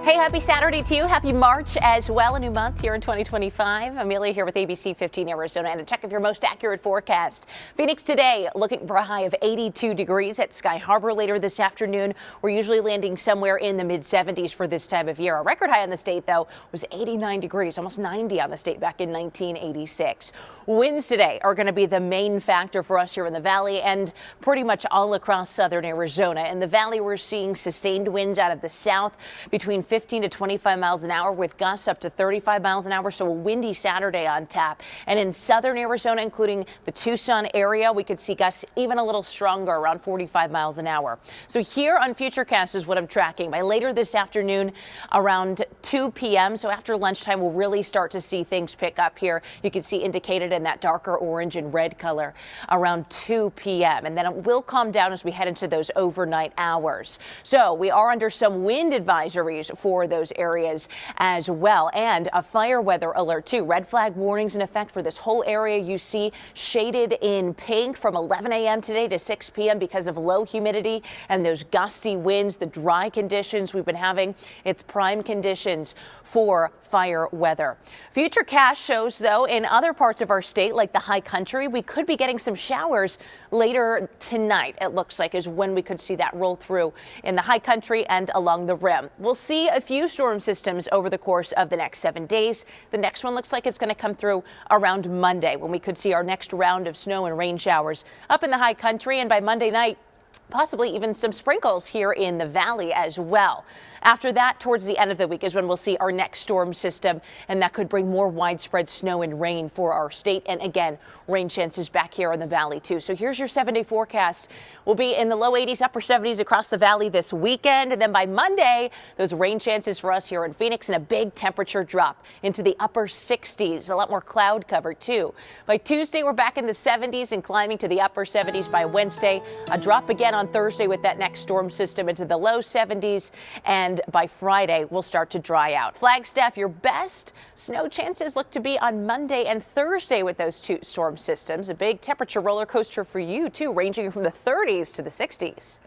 Hey, happy Saturday to you. Happy March as well. A new month here in 2025. Amelia here with ABC 15 Arizona and a check of your most accurate forecast. Phoenix today looking for a high of 82 degrees at Sky Harbor later this afternoon. We're usually landing somewhere in the mid 70s for this time of year. Our record high on the state, though, was 89 degrees, almost 90 on the state back in 1986. Winds today are going to be the main factor for us here in the valley and pretty much all across southern Arizona. In the valley, we're seeing sustained winds out of the south between 15 to 25 miles an hour with gusts up to 35 miles an hour. So a windy Saturday on tap. And in southern Arizona, including the Tucson area, we could see gusts even a little stronger, around 45 miles an hour. So here on Futurecast is what I'm tracking. By later this afternoon, around 2 p.m. So after lunchtime, we'll really start to see things pick up here. You can see indicated in that darker orange and red color around 2 p.m. And then it will calm down as we head into those overnight hours. So we are under some wind advisories for those areas as well, and a fire weather alert too. Red flag warnings in effect for this whole area you see shaded in pink from 11 a.m. today to 6 p.m. because of low humidity and those gusty winds, the dry conditions we've been having. It's prime conditions for fire weather. Futurecast shows, though, in other parts of our state, like the high country, we could be getting some showers later tonight. It looks like is when we could see that roll through in the high country and along the rim. We'll see a few storm systems over the course of the next 7 days. The next one looks like it's going to come through around Monday when we could see our next round of snow and rain showers up in the high country, and by Monday night, possibly even some sprinkles here in the valley as well. After that, towards the end of the week is when we'll see our next storm system, and that could bring more widespread snow and rain for our state. And again, rain chances back here in the valley too. So here's your 7-day forecast. We'll be in the low 80s, upper 70s across the valley this weekend. And then by Monday, those rain chances for us here in Phoenix and a big temperature drop into the upper 60s. A lot more cloud cover too. By Tuesday, we're back in the 70s and climbing to the upper 70s by Wednesday. A drop again on Thursday with that next storm system into the low 70s. And by Friday, we'll start to dry out. Flagstaff, your best snow chances look to be on Monday and Thursday with those two storm systems. A big temperature roller coaster for you, too, ranging from the 30s to the 60s.